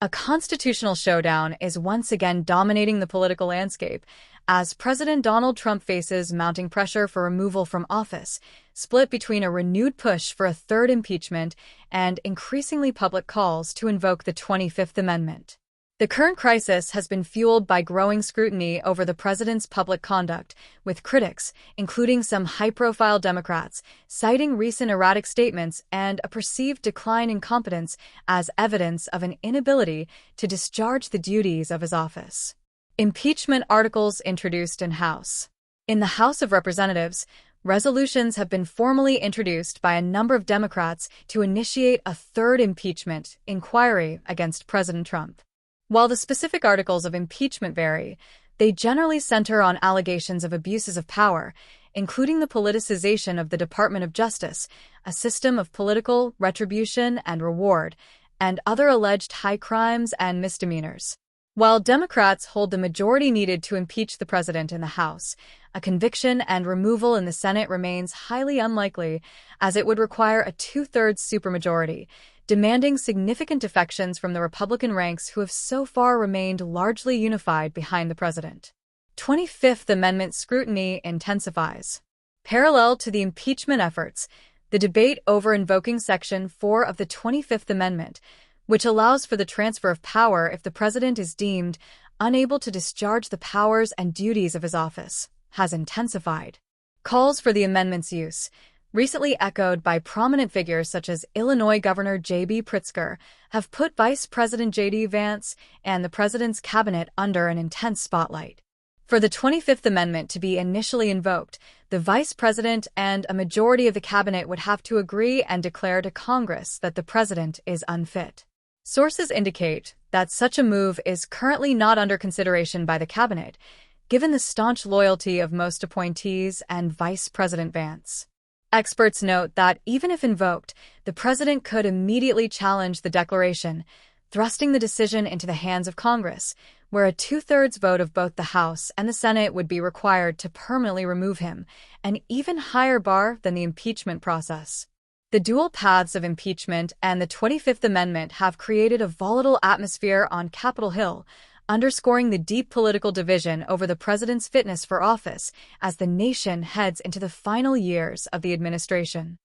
A constitutional showdown is once again dominating the political landscape as President Donald Trump faces mounting pressure for removal from office, split between a renewed push for a third impeachment and increasingly public calls to invoke the 25th Amendment. The current crisis has been fueled by growing scrutiny over the president's public conduct, with critics, including some high-profile Democrats, citing recent erratic statements and a perceived decline in competence as evidence of an inability to discharge the duties of his office. Impeachment articles introduced in House. In the House of Representatives, resolutions have been formally introduced by a number of Democrats to initiate a third impeachment inquiry against President Trump. While the specific articles of impeachment vary, they generally center on allegations of abuses of power, including the politicization of the Department of Justice, a system of political retribution and reward, and other alleged high crimes and misdemeanors. While Democrats hold the majority needed to impeach the president in the House, a conviction and removal in the Senate remains highly unlikely, as it would require a two-thirds supermajority, demanding significant defections from the Republican ranks who have so far remained largely unified behind the president. 25th Amendment scrutiny intensifies. Parallel to the impeachment efforts, the debate over invoking Section 4 of the 25th Amendment, which allows for the transfer of power if the president is deemed unable to discharge the powers and duties of his office, has intensified. Calls for the amendment's use, recently echoed by prominent figures such as Illinois Governor J.B. Pritzker, have put Vice President J.D. Vance and the president's cabinet under an intense spotlight. For the 25th Amendment to be initially invoked, the vice president and a majority of the cabinet would have to agree and declare to Congress that the president is unfit. Sources indicate that such a move is currently not under consideration by the cabinet, given the staunch loyalty of most appointees and Vice President Vance. Experts note that even if invoked, the president could immediately challenge the declaration, thrusting the decision into the hands of Congress, where a two-thirds vote of both the House and the Senate would be required to permanently remove him, an even higher bar than the impeachment process. The dual paths of impeachment and the 25th Amendment have created a volatile atmosphere on Capitol Hill, underscoring the deep political division over the president's fitness for office as the nation heads into the final years of the administration.